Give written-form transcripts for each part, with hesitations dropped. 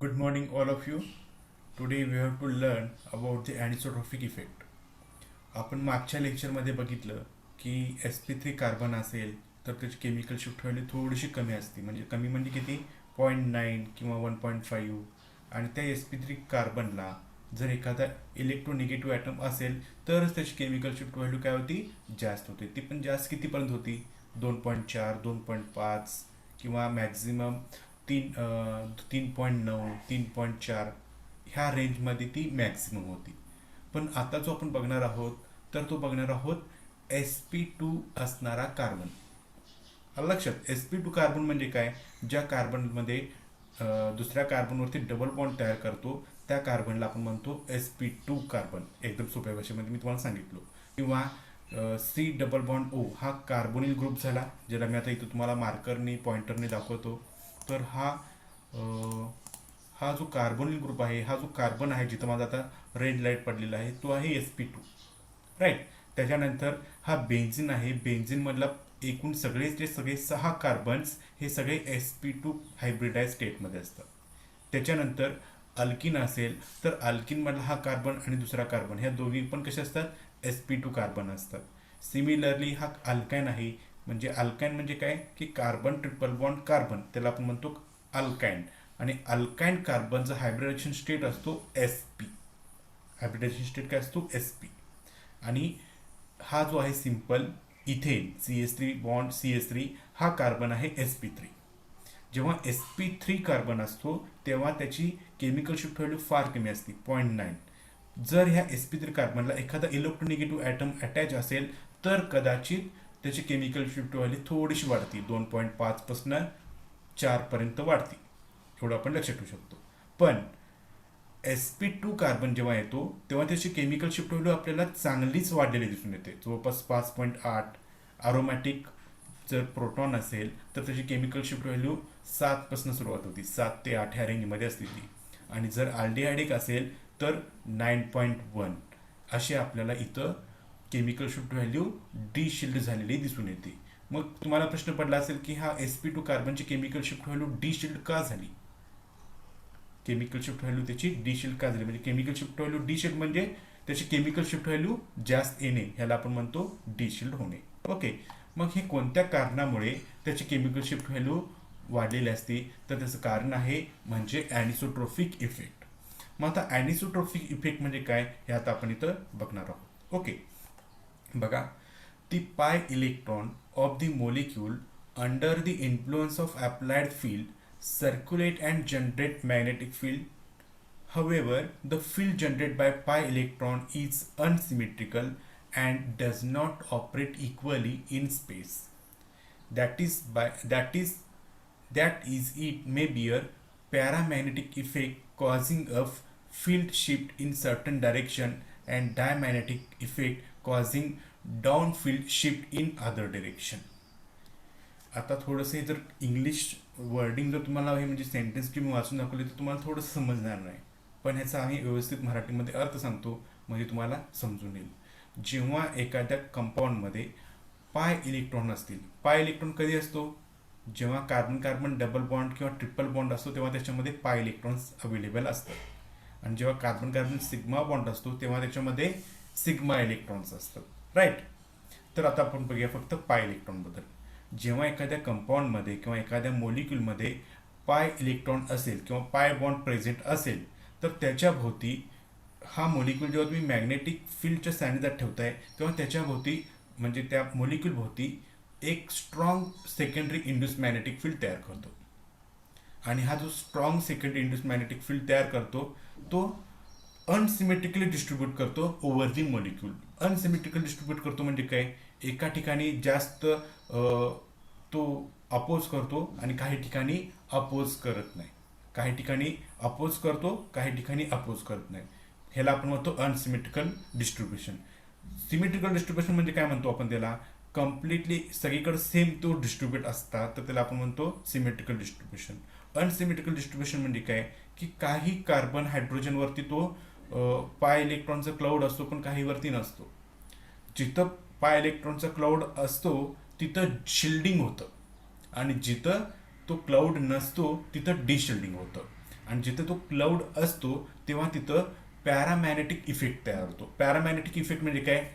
Good morning, all of you. Today we have to learn about the anisotropic effect. आपण मागच्या लेक्चरमध्ये बघितलं की sp3 कार्बन असेल तर त्याची केमिकल शिफ्ट व्हॅल्यू थोडीशी कमी असते, म्हणजे कमी म्हणजे किती, 0.9 किंवा 1.5. आणि त्या sp3 कार्बनला जर एखादा इलेक्ट्रोनिगेटिव्ह ॲटम असेल तरच त्याची केमिकल शिफ्ट व्हॅल्यू काय होती, जास्त होते. ती पण जास्त कितीपर्यंत होती, 2.4, 2.5 किंवा मॅक्झिमम 3.9, 3.4 ह्या रेंजमध्ये ती मॅक्सिमम होती. पण आता जो आपण बघणार आहोत तर तो बघणार आहोत sp2 असणारा कार्बन. आलं लक्षात? sp2 कार्बन म्हणजे काय, ज्या कार्बनमध्ये दुसऱ्या कार्बनवरती डबल बॉन्ड तयार करतो त्या कार्बनला आपण म्हणतो sp2 कार्बन. एकदम सोप्या भाषेमध्ये मी तुम्हाला सांगितलो. किंवा सी डबल बॉन्ड ओ हा कार्बोनिल ग्रुप झाला, ज्याला मी आता इथं तुम्हाला मार्करने पॉइंटरने दाखवतो. तर हा जो कार्बोनिल ग्रुप आहे, हा जो कार्बन आहे जिथं माझा आता रेड लाईट पडलेला आहे, तो आहे sp2. राईट. त्याच्यानंतर हा बेन्झिन आहे. बेन्झिन मधला एकूण सगळे 6 कार्बन्स हे सगळे sp2 हायब्रिडाइज स्टेटमध्ये असतात. त्याच्यानंतर अल्किन असेल तर अल्किन मधला हा कार्बन आणि दुसरा कार्बन ह्या दोन्ही पण कसे असतात, sp2 कार्बन असतात. सिमिलरली हा अल्काइन आहे. म्हणजे अल्काइन म्हणजे काय की कार्बन ट्रिपल बॉन्ड कार्बन, त्याला आपण म्हणतो अल्काइन. आणि अल्काइन कार्बनचा हायब्रिडायझेशन स्टेट असतो sp. हायब्रिडायझेशन स्टेट काय असतो, sp. आणि हा जो आहे simple ethane CH3 bond CH3 हा कार्बन आहे sp3. जेव्हा sp3 कार्बन असतो तेव्हा त्याची केमिकल शिफ्ट व्हॅल्यू फार कमी असते, 0.9. जर ह्या sp3 कार्बनला एखादा इलेक्ट्रोनिगेटिव्ह ॲटम अटॅच असेल तर कदाचित त्याची केमिकल शिफ्ट व्हॅल्यू थोडीशी वाढती, 2.5 पासून 4 पर्यंत वाढती. एवढं आपण लक्षात ठेवू शकतो. पण sp2 कार्बन जेव्हा येतो तेव्हा त्याची केमिकल शिफ्ट व्हॅल्यू आपल्याला चांगलीच वाढलेली दिसून येते, जवळपास 5.8. अरोमॅटिक जर प्रोटॉन असेल तर त्याची केमिकल शिफ्ट व्हॅल्यू 7 पासून सुरुवात होती, 7 ते 8 ह्या रेंजमध्ये असते ती. आणि जर अल्डिहायडिक असेल तर 9.1 अशी आपल्याला इथं केमिकल शिफ्ट व्हॅल्यू डिशिल्ड झालेली दिसून येते. मग तुम्हाला प्रश्न पडला असेल की हा sp2 कार्बनची केमिकल शिफ्ट व्हॅल्यू डिशिल्ड का झाली. केमिकल शिफ्ट व्हॅल्यू त्याची डिशिल्ड का झाली, म्हणजे केमिकल शिफ्ट व्हॅल्यू डिशिल्ड म्हणजे त्याची केमिकल शिफ्ट व्हॅल्यू जास्त येणे, ह्याला आपण म्हणतो डिशिल्ड होणे. ओके. मग हे कोणत्या कारणामुळे त्याची केमिकल शिफ्ट व्हॅल्यू वाढलेली असते, तर त्याचं कारण आहे म्हणजे ॲनिसोट्रोफिक इफेक्ट. मग आता ॲनिसोट्रोफिक इफेक्ट म्हणजे काय हे आता आपण इथं बघणार आहोत. ओके. बघा, the pi electron of the molecule under the influence of applied field circulate and generate magnetic field. However, the field generated by pi electron is unsymmetrical and does not operate equally in space. That is it may be a paramagnetic effect causing a field shift in certain direction and diamagnetic effect causing downfield shift in other direction. आता थोडंसं जर English wording जर तुम्हाला हे म्हणजे sentence तुम्ही वाचून दाखवले तर तुम्हाला थोडंसं समजणार नाही. पण ह्याचा आम्ही व्यवस्थित मराठीमध्ये अर्थ सांगतो म्हणजे तुम्हाला समजून येईल. जेव्हा एखाद्या कंपाऊंडमध्ये पाय इलेक्ट्रॉन असतील, पाय इलेक्ट्रॉन कधी असतो, जेव्हा कार्बन कार्बन डबल बॉन्ड किंवा ट्रिपल बॉन्ड असतो तेव्हा त्याच्यामध्ये पाय इलेक्ट्रॉन्स अवेलेबल असतात. आणि जेव्हा कार्बन कार्बन सिग्मा बॉन्ड असतो तेव्हा त्याच्यामध्ये सिग्मा इलेक्ट्रॉन्स असतात. राईट. तर आता आपण बघूया फक्त पाय इलेक्ट्रॉनबद्दल. जेव्हा एखाद्या कंपाऊंडमध्ये किंवा एखाद्या मोलिक्यूलमध्ये पाय इलेक्ट्रॉन असेल किंवा पाय बॉन्ड प्रेझेंट असेल तर त्याच्या भोवती हा मोलिक्यूल जेव्हा तुम्ही मॅग्नेटिक फील्डच्या सानिध्यात ठेवताय तेव्हा त्याच्या भोवती म्हणजे त्या मोलिक्यूल भोवती एक strong secondary induce magnetic field तयार करतो. आणि हा जो strong secondary induce magnetic field तयार करतो तो अनसिमेट्रिकली डिस्ट्रीब्यूट करतो ओव्हर दी मोलिक्यूल. अनसिमेट्रिकल डिस्ट्रीब्यूट करतो म्हणजे काय, एका ठिकाणी जास्त तो अपोज करतो आणि काही ठिकाणी अपोज करत नाही, काही ठिकाणी अपोज करतो काही ठिकाणी अपोज करत नाही. ह्याला आपण म्हणतो अनसिमेट्रिकल डिस्ट्रीब्युशन. सिमेट्रिकल डिस्ट्रीब्युशन म्हणजे काय म्हणतो आपण त्याला, कम्प्लिटली सगळीकडे सेम तो डिस्ट्रीब्यूट असतात तर त्याला आपण म्हणतो सिमेट्रिकल डिस्ट्रीब्युशन. अनसिमेट्रिकल डिस्ट्रीब्युशन म्हणजे काय की काही कार्बन हायड्रोजनवरती तो पाय इलेक्ट्रॉनचा क्लाउड असतो पण काही वरती नसतो. जिथं पाय इलेक्ट्रॉनचा क्लाउड असतो तिथं शिल्डिंग होतं आणि जिथं तो क्लाउड नसतो तिथं डिशिल्डिंग होतं. आणि जिथे तो क्लाउड असतो तेव्हा तिथं पॅरामॅग्नेटिक इफेक्ट तयार होतो. पॅरामॅग्नेटिक इफेक्ट म्हणजे काय?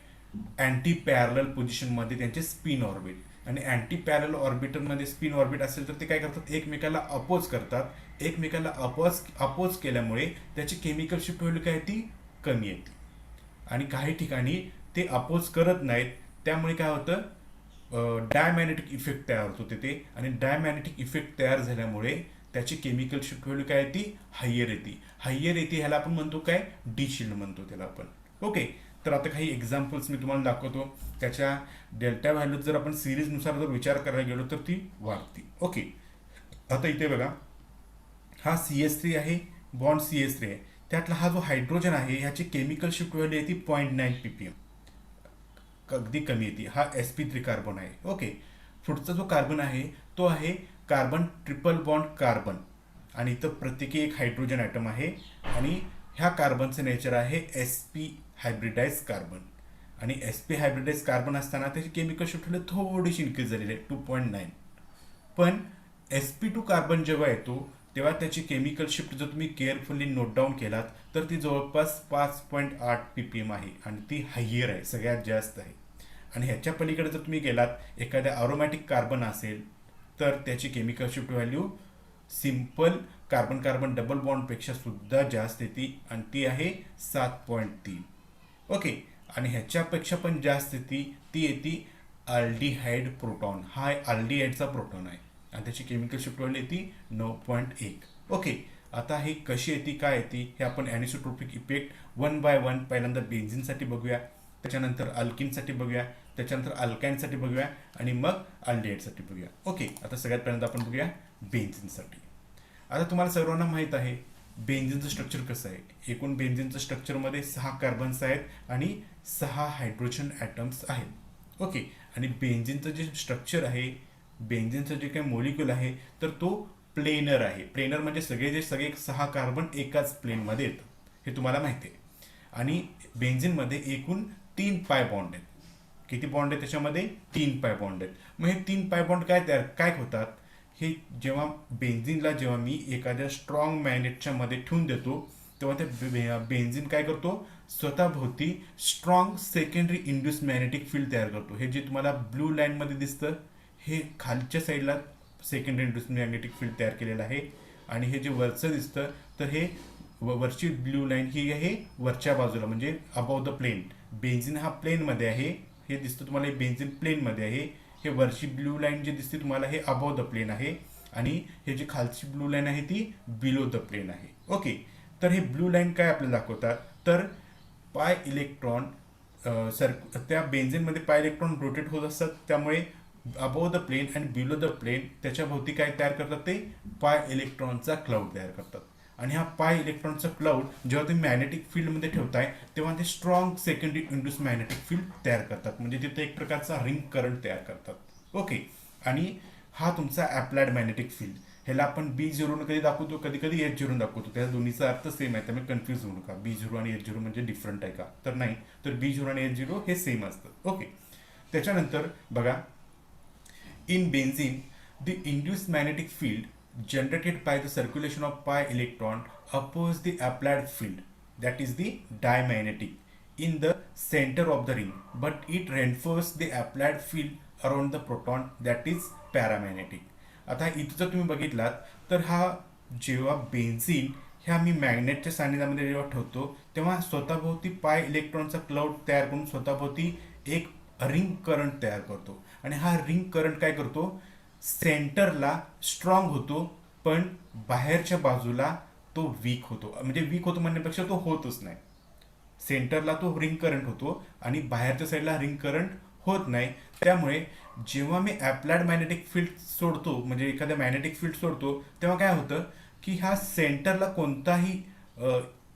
अँटी पॅरल पोझिशनमध्ये त्यांचे स्पिन ऑर्बिट, आणि अँटी पॅरल ऑर्बिटरमध्ये स्पिन ऑर्बिट असेल तर ते काय करतात? एकमेकाला अपोज करतात. एकमेकाला अपोज केल्यामुळे त्याची केमिकल शिफ्ट व्हॅल्यू काय ती कमी येते. आणि काही ठिकाणी ते अपोज करत नाहीत, त्यामुळे काय होतं? डायमॅग्नेटिक इफेक्ट तयार होतो तिथे, आणि डायमॅग्नेटिक इफेक्ट तयार झाल्यामुळे त्याची केमिकल शिफ्ट व्हॅल्यू काय येते? हायर येते. हायर येते ह्याला आपण म्हणतो काय? डी शिल्ड म्हणतो त्याला आपण. ओके. तर आता काही एक्झाम्पल्स मी तुम्हाला दाखवतो. त्याच्या डेल्टा व्हॅल्यू जर आपण सिरीजनुसार जर विचार करायला गेलो तर ती वाढते. ओके. आता इथे बघा, हा CS3 आहे, बॉन्ड CS3 आहे. त्यातला हा जो हायड्रोजन आहे ह्याची केमिकल शिफ्ट व्हॅल्यू येते 0.9 ppm, अगदी कमी येते. हा sp3 कार्बन आहे. ओके. पुढचा जो कार्बन आहे तो आहे कार्बन ट्रिपल बॉन्ड कार्बन, आणि इथं प्रत्येकी एक हायड्रोजन ॲटम आहे, आणि ह्या कार्बनचं नेचर आहे sp हायब्रिडाइज कार्बन. आणि sp हायब्रिडाइज कार्बन असताना त्याची केमिकल शिफ्ट व्हॅल्यू थोडीशी इन्क्रीज झालेली आहे 2.9. पण sp2 कार्बन जेव्हा येतो तेव्हा त्याची केमिकल शिफ्ट जर तुम्ही केअरफुली नोट डाऊन केलात तर ती जवळपास 5.8 ppm आहे, आणि ती हायर आहे, सगळ्यात जास्त आहे. आणि ह्याच्या पलीकडे जर तुम्ही गेलात, एखाद्या अरोमॅटिक कार्बन असेल तर त्याची chemical shift value simple carbon carbon double बॉन्डपेक्षा सुद्धा जास्त येते, आणि ती आहे 7.3. ओके. आणि ह्याच्यापेक्षा पण जास्त येते, ती येते अल्डिहाइड प्रोटॉन. हा अल्डिहाइडचा प्रोटॉन आहे, आणि त्याची केमिकल शिफ्ट व्हॅल्यू येते 9.1. ओके. आता हे कशी येते, काय येते, हे आपण ॲनिसोट्रोपिक इफेक्ट वन बाय वन पहिल्यांदा बेन्झिनसाठी बघूया, त्याच्यानंतर अल्किनसाठी बघूया, त्याच्यानंतर अल्काइनसाठी बघूया, आणि मग अल्डिहाइडसाठी बघूया. ओके. आता सगळ्यात पहिल्यांदा आपण बघूया बेन्झिनसाठी. आता तुम्हाला सर्वांना माहीत आहे बेन्झिनचं स्ट्रक्चर कसं आहे. एकूण बेन्झिनचं स्ट्रक्चरमध्ये 6 कार्बन्स आहेत आणि 6 हायड्रोजन ॲटम्स आहेत. ओके. आणि बेन्झिनचं जे स्ट्रक्चर आहे, बेन्झिनचं जे काही मॉलिक्यूल आहे तर तो प्लेनर आहे. प्लेनर म्हणजे सगळे 6 कार्बन एकाच प्लेनमध्ये येतं, हे तुम्हाला माहिती आहे. आणि बेन्झिनमध्ये एकूण 3 पाय बॉन्ड आहेत. किती बॉन्ड आहेत त्याच्यामध्ये? 3 पाय बॉन्ड आहेत. मग हे 3 पाय बॉन्ड काय होतात? हे जेव्हा बेन्झिनला जेव्हा मी एखाद्या स्ट्रॉंग मॅग्नेटच्या मध्ये ठेवून देतो तेव्हा ते बेन्झिन काय करतो? स्वतःभोवती strong secondary induce magnetic field तयार करतो. हे जे तुम्हाला ब्लू लाईनमध्ये दिसतं हे खालच्या साईडला सेकंडरी इंड्यूस मॅग्नेटिक फील्ड तयार केलेलं आहे, आणि हे जे वरचं दिसतं तर हे वरची ब्लू लाईन ही आहे वरच्या बाजूला, म्हणजे अबाव द प्लेन. बेन्झिन हा प्लेनमध्ये आहे, हे दिसतं तुम्हाला, हे बेन्झिन प्लेनमध्ये आहे. हे वरची ब्लू लाईन जे दिसते तुम्हाला हे अबाव द प्लेन आहे, आणि हे जी खालची ब्लू लाईन आहे ती बिलो द प्लेन आहे. ओके. तर हे ब्लू लाईन काय आपल्याला दाखवतात? तर पाय इलेक्ट्रॉन त्या बेन्झिनमध्ये पाय इलेक्ट्रॉन रोटेट होत असतात, त्यामुळे अबाव द प्लेन आणि बिलो द प्लेन त्याच्या भोवती काय तयार करतात? ते पाय इलेक्ट्रॉनचा क्लाउड तयार करतात. आणि हा पाय इलेक्ट्रॉनचा क्लाउड जेव्हा तुम्ही मॅग्नेटिक फील्डमध्ये ठेवताय तेव्हा ते strong secondary induce magnetic field तयार करतात, म्हणजे तिथे एक प्रकारचा रिंग करंट तयार करतात. ओके. आणि हा तुमचा अप्लाइड मॅग्नेटिक फील्ड, ह्याला आपण B0 कधी दाखवतो, कधी कधी H0 दाखवतो. त्या दोन्हीचा अर्थ सेम आहे, त्यामुळे कन्फ्यूज होऊ नका. B0 आणि H0 म्हणजे डिफरंट आहे का? तर नाही. तर B0 आणि H0 हे सेम असतं. ओके. त्याच्यानंतर बघा, in benzene the induced magnetic field generated by the circulation of pi electron oppose the applied field, that is the diamagnetic in the center of the ring, but it reinforces the applied field around the proton, that is paramagnetic. आता इथं जर तुम्ही बघितलात तर हा जेव्हा benzene ह्या मी मॅग्नेटच्या सान्निध्यामध्ये जेव्हा ठेवतो तेव्हा स्वतःभोवती पाय इलेक्ट्रॉनचा क्लाउड तयार करून स्वतःभोवती एक रिंग करंट तयार करतो. आणि हा रिंग करंट काय करतो? सेंटरला स्ट्रॉंग होतो, पण बाहेरच्या बाजूला तो वीक होतो. म्हणजे वीक होतो म्हणण्यापेक्षा तो होतच नाही. सेंटरला तो रिंग करंट होतो आणि बाहेरच्या साईडला रिंग करंट होत नाही. त्यामुळे जेव्हा मी अप्लाइड मॅग्नेटिक फील्ड सोडतो, म्हणजे एखाद्या मॅग्नेटिक फील्ड सोडतो, तेव्हा काय होतं की हा सेंटरला कोणताही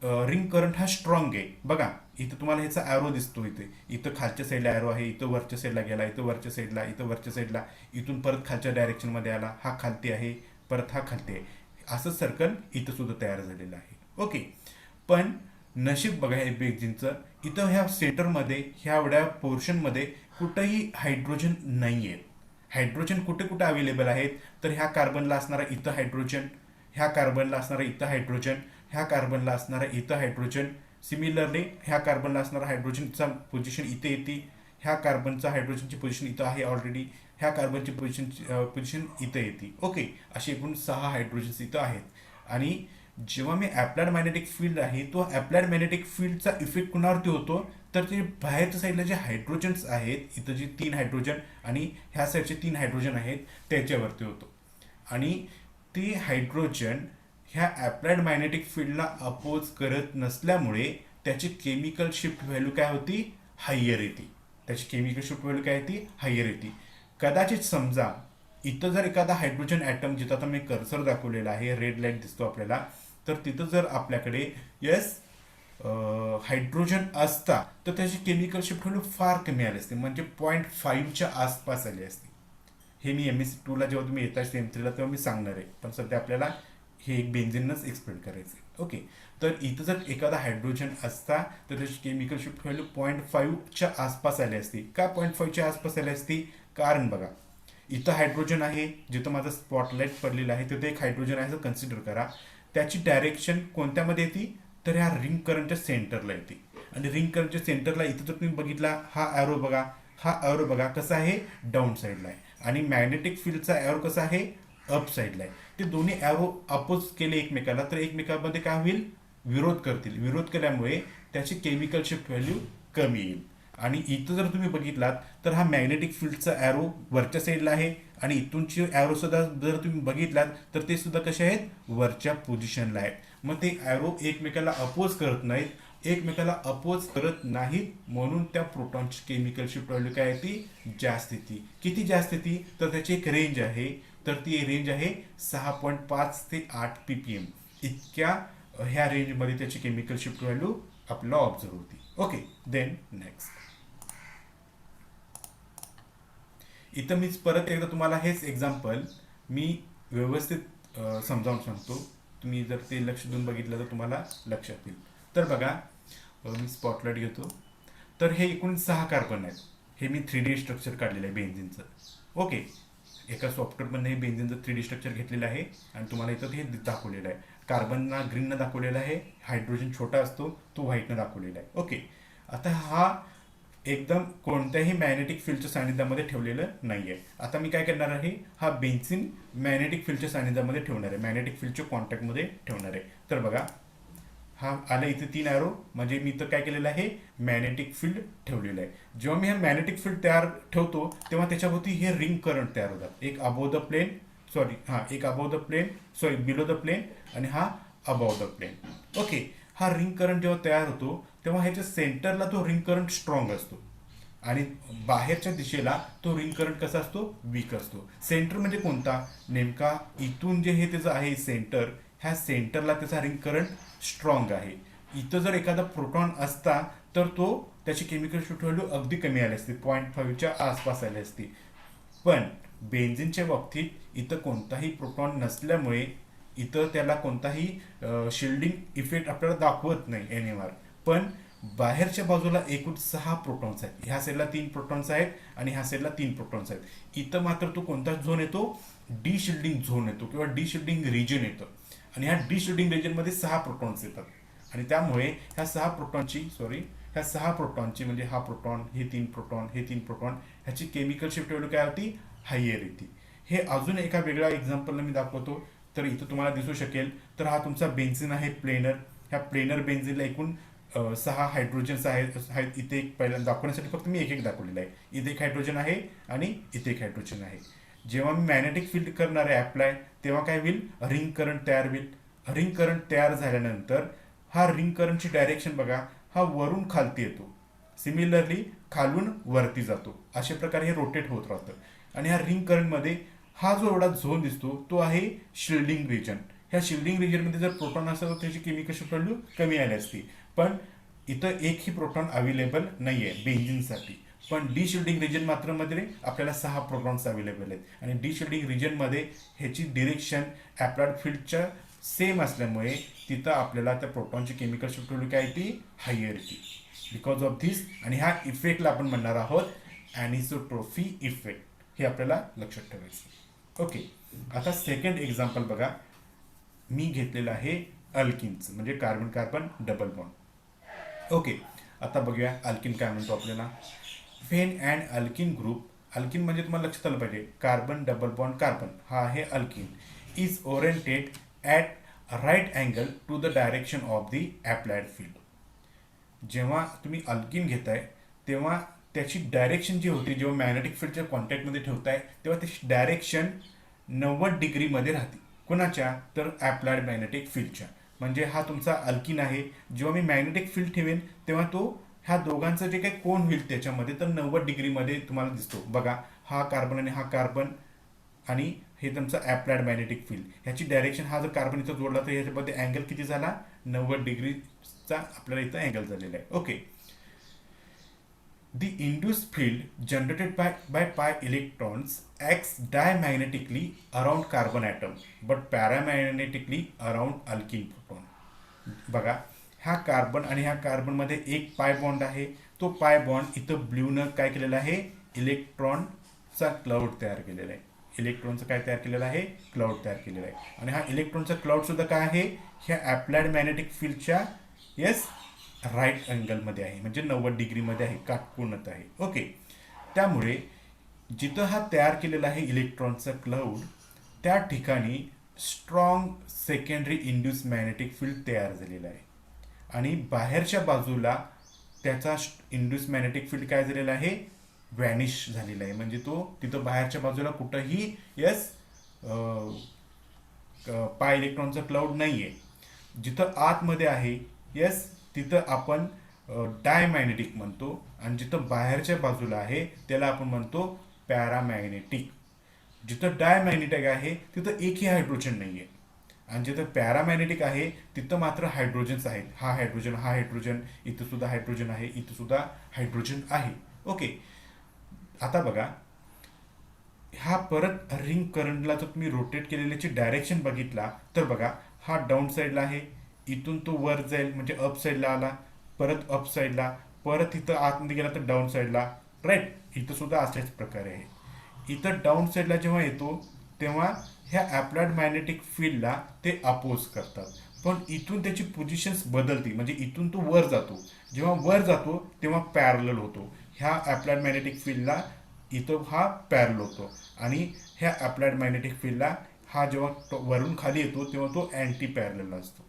रिंग करंट हा स्ट्रॉंग आहे. बघा इथं तुम्हाला ह्याचा ॲरो दिसतो, इथं खालच्या साईडला ॲरो आहे, इथं वरच्या साईडला गेला, इथं वरच्या साईडला, इथं वरच्या साईडला, इथून परत खालच्या डायरेक्शनमध्ये आला, हा खालती आहे, परत हा खालती आहे, असं सर्कल इथं सुद्धा तयार झालेलं आहे. ओके. पण नशीब बघा हे बेन्झिनचं, इथं ह्या सेंटरमध्ये ह्या एवढ्या पोर्शनमध्ये कुठंही हायड्रोजन नाही आहेत. हायड्रोजन कुठे कुठे अवेलेबल आहेत? तर ह्या कार्बनला असणारा इथं हायड्रोजन, ह्या कार्बनला असणारा इथं हायड्रोजन, ह्या कार्बनला असणारा इथं हायड्रोजन, सिमिलरली ह्या कार्बनला असणारा हायड्रोजनचा पोझिशन इथे येते, ह्या कार्बनचा हायड्रोजनची पोझिशन इथं आहे ऑलरेडी, ह्या कार्बनची पोझिशन इथं येते. ओके, असे एकूण 6 हायड्रोजन्स इथं आहेत. आणि जेव्हा मी अप्लाइड मॅग्नेटिक फील्ड आहे, तो अप्लाइड मॅग्नेटिक फील्डचा इफेक्ट कुणावरती होतो, तर ते बाहेरच्या साईडला जे हायड्रोजन्स आहेत, इथं जे 3 हायड्रोजन आणि ह्या साईडचे 3 हायड्रोजन आहेत त्याच्यावरती होतो. आणि ते हायड्रोजन ह्या अप्लाइड मॅग्नेटिक फील्डला अपोज करत नसल्यामुळे त्याची केमिकल शिफ्ट व्हॅल्यू काय होती, हायर येते. त्याची केमिकल शिफ्ट व्हॅल्यू काय येते, हायर येते. कदाचित समजा इथं जर एखादा हायड्रोजन ॲटम, जिथं आता मी कर्सर दाखवलेला आहे, रेड लाईट दिसतो आपल्याला, तर तिथं जर आपल्याकडे यस हायड्रोजन असता तर त्याची केमिकल शिफ्ट व्हॅल्यू फार कमी आली असते, म्हणजे 0.5च्या आसपास आली असते. हे मी MSc2ला जेव्हा तुम्ही येता M3ला तेव्हा मी सांगणार आहे, पण सध्या आपल्याला हे एक बेन्झिनच एक्सप्लेन करायचं आहे. ओके, तर इथं जर एखादा हायड्रोजन असता तर त्याची केमिकल शिफ्ट व्हॅल्यू 0.5च्या आसपास आली असती. का 0.5च्या आसपास आली असती, कारण बघा इथं हायड्रोजन आहे, जिथं माझं स्पॉटलाईट पडलेलं आहे तिथे एक हायड्रोजन आहे असं कन्सिडर करा. त्याची डायरेक्शन कोणत्यामध्ये येते, तर ह्या रिंग करंटच्या सेंटरला येते. आणि रिंग करंटच्या सेंटरला इथं जर तुम्ही बघितला, हा ॲरो बघा, हा ॲरो बघा कसा आहे, डाऊन साईडला आहे. आणि मॅग्नेटिक फील्डचा ॲरो कसा आहे, अप साईडला आहे. ते दोन्ही ॲरो अपोज केले एकमेकाला तर एकमेकांमध्ये काय होईल, विरोध करतील. विरोध केल्यामुळे त्याची केमिकल शिफ्ट व्हॅल्यू कमी येईल. आणि इथं जर तुम्ही बघितलात तर हा मॅग्नेटिक फील्डचा ॲरो वरच्या साईडला आहे आणि इथूनची ॲरो सुद्धा जर तुम्ही बघितलात तर ते सुद्धा कसे आहेत, वरच्या पोझिशनला आहेत. मग ते ॲरो एकमेकाला अपोज करत नाहीत, एकमेकाला अपोज करत नाहीत, म्हणून त्या प्रोटॉनची केमिकल शिफ्ट व्हॅल्यू काय येते, जास्त येते. किती जास्त येते, तर त्याची एक रेंज आहे, तर ती रेंज आहे 6.5 ते 8 ppm इतक्या ह्या रेंजमध्ये त्याची केमिकल शिफ्ट व्हॅल्यू आपल्याला ऑब्झर्व होती. Okay, then next. इथं मीच परत एकदा तुम्हाला हेच एक्झाम्पल मी व्यवस्थित समजावून सांगतो. तुम्ही जर ते लक्ष देऊन बघितलं तर तुम्हाला लक्षात येईल. तर बघा, मी स्पॉटलाईट घेतो. तर हे एकूण 6 कार्बन आहेत. हे मी 3D स्ट्रक्चर काढलेलं आहे बेन्झिनचं. ओके, एका सॉफ्टवेअरमधनं हे बेन्झिनचं 3D स्ट्रक्चर घेतलेलं आहे आणि तुम्हाला इथं हे दाखवलेलं आहे. कार्बनना ग्रीननं दाखवलेलं आहे, हायड्रोजन छोटा असतो तो व्हाईटनं दाखवलेला आहे. ओके, आता हा एकदम कोणत्याही मॅग्नेटिक फील्डच्या सानिध्यामध्ये ठेवलेलं नाही आहे. आता मी काय करणार आहे, हा बेन्झिन मॅग्नेटिक फील्डच्या सानिध्यामध्ये ठेवणार आहे, मॅग्नेटिक फील्डच्या कॉन्टॅक्टमध्ये ठेवणार आहे. तर बघा, हा आला इथे 3 ॲरो, म्हणजे मी इथं काय केलेलं आहे, मॅग्नेटिक फील्ड ठेवलेलं आहे. जेव्हा मी हा मॅग्नेटिक फील्ड तयार ठेवतो तेव्हा त्याच्याभोवती हे रिंग करंट तयार होतात. एक अबोव द प्लेन, एक above the plane, below the plane, आणि हा अबोव द प्लेन. ओके, हा रिंग करंट जेव्हा तयार होतो तेव्हा ह्याच्या सेंटरला तो रिंग करंट स्ट्रॉंग असतो आणि बाहेरच्या दिशेला तो रिंग करंट कसा असतो, वीक असतो. सेंटर म्हणजे कोणता, नेमका इथून जे हे त्याचं आहे सेंटर, ह्या सेंटरला त्याचा रिंग करंट स्ट्रॉंग आहे. इथं जर एखादा प्रोटॉन असता तर तो त्याची केमिकल शिफ्ट व्हॅल्यू अगदी कमी आली असते, 0.5च्या आसपास आली असती. पण बेन्झिनच्या बाबतीत इथं कोणताही प्रोटॉन नसल्यामुळे इथं त्याला कोणताही शिल्डिंग इफेक्ट आपल्याला दाखवत नाही एनएमआर. पण बाहेरच्या बाजूला एकूण 6 प्रोटॉन्स आहेत. ह्या साईडला 3 प्रोटॉन्स आहेत आणि ह्या साईडला 3 प्रोटॉन्स आहेत. इथं मात्र तो कोणता झोन येतो, डी शिल्डिंग झोन येतो किंवा डी शिल्डिंग रिजन येतं. आणि ह्या डी शिल्डिंग रिजनमध्ये 6 प्रोटॉन्स येतात आणि त्यामुळे ह्या 6 प्रोटॉनची म्हणजे हा प्रोटॉन, हे 3 प्रोटॉन, हे 3 प्रोटॉन, ह्याची केमिकल शिफ्ट व्हॅल्यू काय होती, हायर येते. हे अजून एका वेगळ्या एक्झाम्पलला मी दाखवतो. तर इथं तुम्हाला दिसू शकेल, तर हा तुमचा बेन्झिन आहे प्लेनर. ह्या प्लेनर बेन्झिनला एकूण 6 हायड्रोजन्स आहेत. इथे एक पहिल्यांदा दाखवण्यासाठी फक्त मी एक दाखवलेलं आहे. इथे एक हायड्रोजन आहे आणि इथे एक हायड्रोजन आहे. जेव्हा मी मॅग्नेटिक फील्ड करणार आहे अप्लाय, तेव्हा काय होईल, रिंग करंट तयार होईल. रिंग करंट तयार झाल्यानंतर हा रिंग करंटची डायरेक्शन बघा, हा वरून खालती येतो, सिमिलरली खालून वरती जातो. अशा प्रकारे हे रोटेट होत राहतं. आणि ह्या रिंग करंटमध्ये हा जो एवढा झोन दिसतो तो आहे शिल्डिंग रिजन. ह्या शिल्डिंग रिजनमध्ये जर प्रोटॉन असेल तर त्याची केमिकल शिफ्ट व्हॅल्यू कमी आली असती. पण इथं एकही प्रोटॉन अवेलेबल नाही आहे बेन्झिनसाठी. पण डी शिल्डिंग रिजन मात्र मध्ये आपल्याला 6 प्रोटॉन्स अवेलेबल आहेत. आणि डी शिल्डिंग रिजनमध्ये ह्याची डिरेक्शन अप्लाइड फील्डच्या सेम असल्यामुळे तिथं आपल्याला त्या प्रोटॉनची केमिकल शिफ्ट व्हॅल्यू काय येते, हायर येते बिकॉज ऑफ धिस. आणि ह्या इफेक्टला आपण म्हणणार आहोत ॲनिसोट्रॉफी इफेक्ट. हे आपल्याला लक्षात ठेवायचं. ओके, आता सेकंड एक्झाम्पल बघा. मी घेतलेलं आहे अल्किनचं, म्हणजे carbon carbon double bond. Okay, आता बघूया अल्किन काय म्हणतो आपल्याला. When and alkene group, alkene म्हणजे तुम्हाला लक्षात आलं पाहिजे कार्बन डबल बॉन्ड कार्बन, हा आहे alkene, is oriented at right angle to the direction of the applied field. जेव्हा तुम्ही अल्किन घेताय तेव्हा त्याची डायरेक्शन जी होती, जेव्हा मॅग्नेटिक फील्डच्या कॉन्टॅक्टमध्ये ठेवताय तेव्हा त्याची डायरेक्शन 90 डिग्रीमध्ये राहते. कोणाच्या? तर अप्लाइड मॅग्नेटिक फील्डच्या. म्हणजे हा तुमचा अल्किन आहे. जेव्हा मी मॅग्नेटिक फील्ड ठेवेन तेव्हा तो ह्या दोघांचं जे काही कोन होईल त्याच्यामध्ये तर 90 डिग्रीमध्ये तुम्हाला दिसतो. बघा, हा कार्बन आणि हा कार्बन आणि हे तुमचं अप्लाइड मॅग्नेटिक फील्ड, ह्याची डायरेक्शन, हा जर कार्बन इथं जोडला तर ह्याच्यामध्ये अँगल किती झाला? 90 डिग्रीचा आपल्याला इथं अँगल झालेला आहे. Okay. The induced field generated by pi electrons acts diamagnetically around carbon atom but paramagnetically around alkene proton. बघा, ह्या कार्बन आणि ह्या कार्बनमध्ये एक पाय बॉन्ड आहे. तो पाय बॉन्ड इथं ब्ल्यूनं काय केलेला आहे? इलेक्ट्रॉनचा क्लाउड तयार केलेला आहे. इलेक्ट्रॉनचं काय तयार केलेलं आहे? क्लाउड तयार केलेला आहे. आणि हा इलेक्ट्रॉनचा क्लाउड सुद्धा काय आहे? ह्या अप्लाइड मॅग्नेटिक फील्डच्या राईट अँगलमध्ये आहे, म्हणजे 90 डिग्रीमध्ये आहे, काटकोनात आहे. ओके. त्यामुळे जिथं हा तयार केलेला आहे इलेक्ट्रॉनचा क्लाउड, त्या ठिकाणी strong secondary induce magnetic field तयार झालेला आहे. आणि बाहेरच्या बाजूला त्याचा इंड्यूस मॅग्नेटिक फील्ड काय झालेला आहे? व्हॅनिश झालेला आहे. म्हणजे तो तिथं बाहेरच्या बाजूला कुठंही पाय इलेक्ट्रॉनचा क्लाउड नाही आहे. जिथं आतमध्ये आहे तिथं आपण डायमॅग्नेटिक म्हणतो, आणि जिथं बाहेरच्या बाजूला आहे त्याला आपण म्हणतो पॅरामॅग्नेटिक. जिथं डायमॅग्नेटिक आहे तिथं एकही हायड्रोजन नाही आहे, आणि जिथं पॅरामॅग्नेटिक आहे तिथं मात्र हायड्रोजन्स आहेत. हा हायड्रोजन, हा हायड्रोजन, इथं सुद्धा हायड्रोजन आहे, इथं सुद्धा हायड्रोजन आहे. ओके. आता बघा, हा परत रिंग करंटला जर तुम्ही रोटेट केलेल्याची डायरेक्शन बघितला तर बघा, हा डाऊन साईडला आहे, इथून तो वर जाईल म्हणजे अप साईडला आला, परत अप साईडला, परत इथं आतमध्ये गेला तर डाऊन साईडला, राईट. इथं सुद्धा अशाच प्रकारे आहे. इथं डाऊन साईडला जेव्हा येतो तेव्हा ह्या अप्लाइड मॅग्नेटिक फील्डला ते अपोज करतात, पण इथून त्याची पोझिशन्स बदलते, म्हणजे इथून तो वर जातो. जेव्हा वर जातो तेव्हा पॅरलल होतो ह्या अप्लाइड मॅग्नेटिक फील्डला, इथं हा पॅरल होतो. आणि ह्या अप्लाइड मॅग्नेटिक फील्डला हा जेव्हा वरून खाली येतो तेव्हा तो अँटी पॅरलल असतो.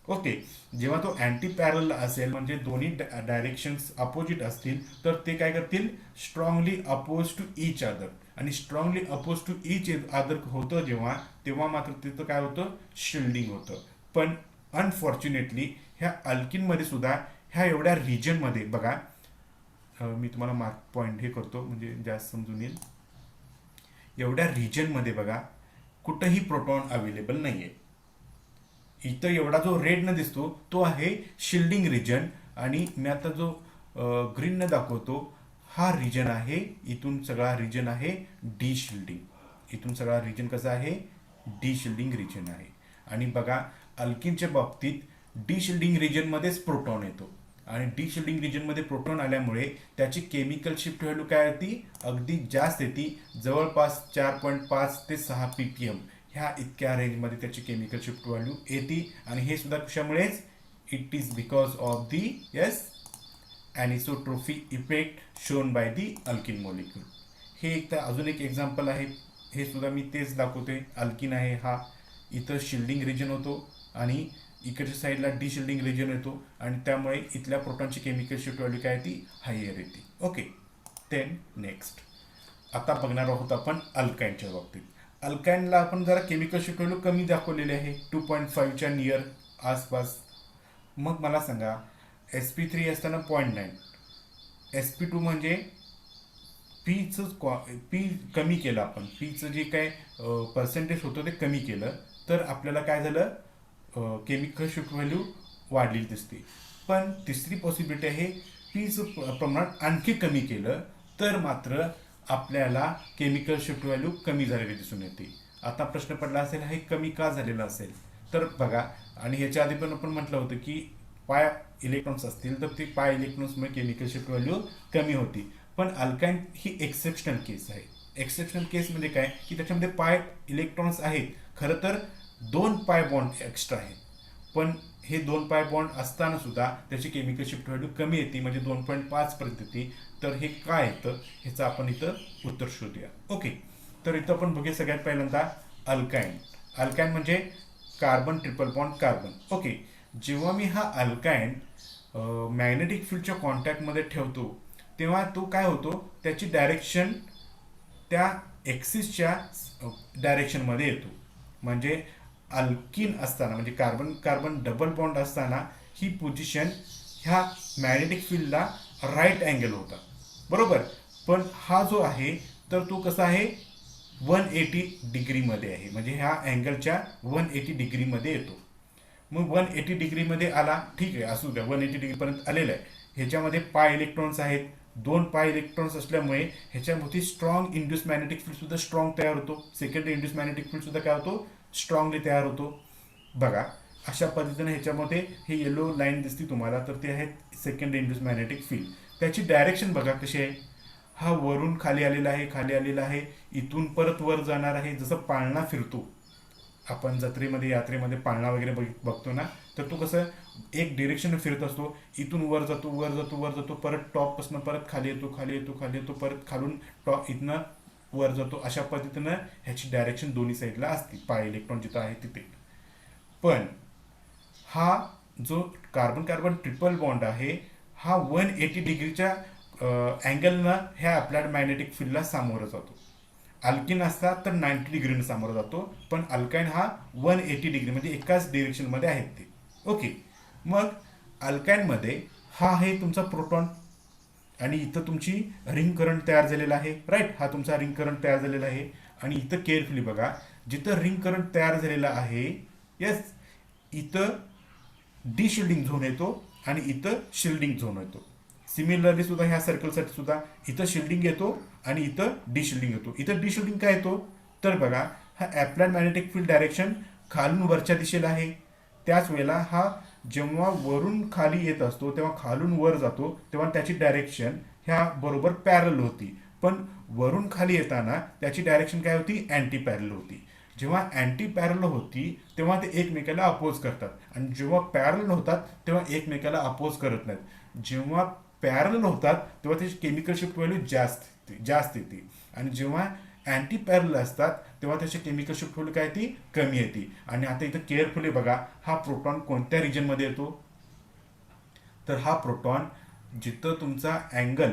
ओके. जेव्हा तो अँटी पॅरल असेल म्हणजे दोन्ही डायरेक्शन्स अपोजिट असतील तर ते काय करतील? Strongly oppose to each other. आणि strongly oppose to each other होतं जेव्हा, तेव्हा मात्र तिथं काय होतं? शिल्डिंग होतं. पण अनफॉर्च्युनेटली ह्या अल्किनमध्ये सुद्धा ह्या एवढ्या रिजनमध्ये बघा, मी तुम्हाला मार्क पॉईंट हे करतो म्हणजे जास्त समजून येईल. एवढ्या रिजनमध्ये बघा कुठंही प्रोटॉन अवेलेबल नाही आहे. इथं एवढा जो रेड न दिसतो तो आहे शिल्डिंग रिजन, आणि मी आता जो ग्रीन न दाखवतो हा रिजन आहे, इथून सगळा रिजन आहे डी शिल्डिंग. इथून सगळा रिजन कसा आहे? डी शिल्डिंग रिजन आहे. आणि बघा, अल्किनच्या बाबतीत डी शिल्डिंग रिजनमध्येच प्रोटॉन येतो, आणि डी शिल्डिंग रिजनमध्ये प्रोटॉन आल्यामुळे त्याची केमिकल शिफ्ट व्हॅल्यू काय होती? अगदी जास्त येते, जवळपास 4.5 ते 6 ppm ह्या इतक्या रेंजमध्ये त्याची केमिकल शिफ्ट व्हॅल्यू येते. आणि हे सुद्धा कशामुळेच? It is because of the anisotropy effect shown by the alkene molecule. हे एक तर अजून एक एक्झाम्पल आहे, हे सुद्धा मी तेच दाखवते. अल्किन आहे हा, इथं शिल्डिंग रिजन होतो आणि इकडच्या साईडला डी शिल्डिंग रिजन येतो, आणि त्यामुळे इथल्या प्रोटॉनची केमिकल शिफ्ट व्हॅल्यू काय येते? हायर येते. ओके. देन नेक्स्ट आता बघणार आहोत आपण अल्काइनच्या बाबतीत. अल्काइनला आपण जरा केमिकल शिफ्ट व्हॅल्यू कमी दाखवलेली आहे, 2.5च्या नियर आसपास. मग मला सांगा, sp3 असताना 0.9, sp2 म्हणजे पी कमी केलं आपण, पीचं जे काय पर्सेंटेज होतं ते कमी केलं तर आपल्याला काय झालं? केमिकल शिफ्ट व्हॅल्यू वाढलेली दिसते. पण तिसरी पॉसिबिलिटी आहे, पीचं प्रमाण आणखी कमी केलं तर मात्र आपल्याला केमिकल शिफ्ट व्हॅल्यू कमी झालेली दिसून येते. आता प्रश्न पडला असेल, हे कमी का झालेलं असेल? तर बघा, आणि ह्याच्या आधी पण आपण म्हटलं होतं की पाय इलेक्ट्रॉन्स असतील तर ते पाय इलेक्ट्रॉन्समुळे केमिकल शिफ्ट व्हॅल्यू कमी होती. पण अल्काइन ही एक्सेप्शनल केस आहे. एक्सेप्शनल केस म्हणजे काय? की त्याच्यामध्ये पाय इलेक्ट्रॉन्स आहेत. खरं तर 2 पाय बॉन्ड एक्स्ट्रा आहेत. पण हे 2 पाय बॉन्ड असताना सुद्धा त्याची केमिकल शिफ्ट व्हॅल्यू कमी येते, म्हणजे 2.5 पर्यंत येते. तर हे काय येतं ह्याचं आपण इथं उत्तर शोधूया. ओके, तर इथं आपण बघूया सगळ्यात पहिल्यांदा अल्काइन. अल्काइन म्हणजे carbon triple bond carbon. Okay, जेव्हा मी हा अल्काइन मॅग्नेटिक फील्डच्या कॉन्टॅक्टमध्ये ठेवतो तेव्हा तो काय होतो, त्याची डायरेक्शन त्या एक्सिसच्या डायरेक्शनमध्ये येतो. म्हणजे अल्किन असताना, म्हणजे कार्बन कार्बन डबल बॉन्ड असताना ही पोझिशन ह्या मॅग्नेटिक फील्डला राईट अँगल होता, बरोबर. पण हा जो आहे तर तो कसा आहे, 180 डिग्रीमध्ये आहे, म्हणजे ह्या अँगलच्या 180 डिग्रीमध्ये येतो. मग 180 डिग्रीमध्ये आला, ठीक आहे, असू द्या, 180 डिग्रीपर्यंत आलेलं आहे. ह्याच्यामध्ये पाय इलेक्ट्रॉन्स आहेत, 2 पाय इलेक्ट्रॉन्स असल्यामुळे ह्याच्यामध्ये स्ट्रॉंग इंड्यूस मॅग्नेटिक फील्ड सुद्धा स्ट्रॉंग तयार होतो. सेकंडरी इंड्यूस मॅग्नेटिक फील्ड सुद्धा काय होतो, स्ट्रॉंगली तयार होतो. बघा अशा पद्धतीने ह्याच्यामध्ये हे येलो लाईन दिसते तुम्हाला, तर ते आहेत सेकंडरी इंड्यूस मॅग्नेटिक फील्ड. त्याची डायरेक्शन बघा कशी आहे, हा वरून खाली आलेला आहे, खाली आलेला आहे, इथून परत वर जाणार आहे. जसं पाळणा फिरतो, आपण जत्रेमध्ये यात्रेमध्ये पाळणा वगैरे बघतो ना, तर तो कसं एक डिरेक्शन फिरत असतो, इथून वर जातो, वर जातो, वर जातो, परत टॉपपासून परत खाली येतो, खाली येतो, खाली येतो, परत खालून टॉप इथनं वर जातो. अशा पद्धतीनं ह्याची डायरेक्शन दोन्ही साईडला असते, पाय इलेक्ट्रॉन जिथं आहे तिथे. पण हा जो कार्बन कार्बन ट्रिपल बॉन्ड आहे हा 180 डिग्रीच्या अँगलनं ह्या अप्लाइड मॅग्नेटिक फील्डला सामोरं जातो. अल्किन असतात तर 90 डिग्रीनं सामोरं जातो, पण अल्काइन हा 180 डिग्री, म्हणजे एकाच डिरेक्शनमध्ये आहेत ते. ओके, मग अल्काइनमध्ये हा आहे तुमचा प्रोटॉन, आणि इथं तुमची रिंग करंट तयार झालेला आहे, राईट. हा तुमचा रिंग करंट तयार झालेला आहे. आणि इथं केअरफुली बघा, जिथं रिंग करंट तयार झालेला आहे, येस, इथं डिशिल्डिंग झोन येतो आणि इथं शिल्डिंग झोन येतो. सिमिलरली सुद्धा ह्या सर्कलसाठी सुद्धा इथं शिल्डिंग येतो आणि इथं डिशिल्डिंग येतो. इथं डिशिल्डिंग काय येतो, तर बघा हा अप्लाइड मॅग्नेटिक फील्ड डायरेक्शन खालून वरच्या दिशेला आहे. त्याच वेळेला हा जेव्हा वरून खाली येत असतो तेव्हा खालून वर जातो, तेव्हा त्याची डायरेक्शन ह्या बरोबर पॅरल होती. पण वरून खाली येताना त्याची डायरेक्शन काय होती, अँटी पॅरल होती. जेव्हा अँटी पॅरल होती तेव्हा ते एकमेकाला अपोज करतात, आणि जेव्हा पॅरल होतात तेव्हा एकमेकाला अपोज करत नाहीत. जेव्हा पॅरल होतात तेव्हा त्याची केमिकल शिफ्ट व्हॅल्यू जास्त येते, आणि जेव्हा अँटी पॅरल असतात तेव्हा त्याची केमिकल शिफ्ट व्हॅल्यू काय येते, कमी येते. आणि आता इथं केअरफुली बघा, हा प्रोटॉन कोणत्या रिजनमध्ये येतो, तर हा प्रोटॉन जिथं तुमचा अँगल,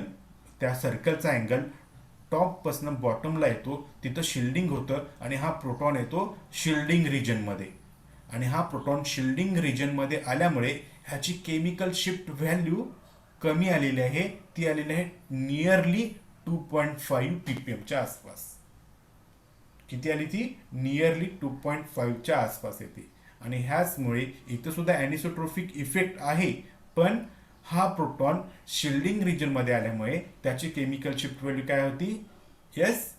त्या सर्कलचा अँगल टॉपपासून बॉटमला येतो तिथं शिल्डिंग होतं, आणि हा प्रोटॉन येतो शिल्डिंग रिजनमध्ये. आणि हा प्रोटॉन शिल्डिंग रिजनमध्ये आल्यामुळे ह्याची केमिकल शिफ्ट व्हॅल्यू कमी आलेली आहे. ती आलेली आहे नियरली 2.5 ppmच्या आसपास. किती आली ती, नियरली 2.5च्या आसपास येते. आणि ह्याचमुळे इथं सुद्धा ॲनिसोट्रोफिक इफेक्ट आहे, पण हा प्रोटॉन शिल्डिंग रिजनमध्ये आल्यामुळे त्याची केमिकल शिफ्ट व्हॅल्यू काय होती, येस,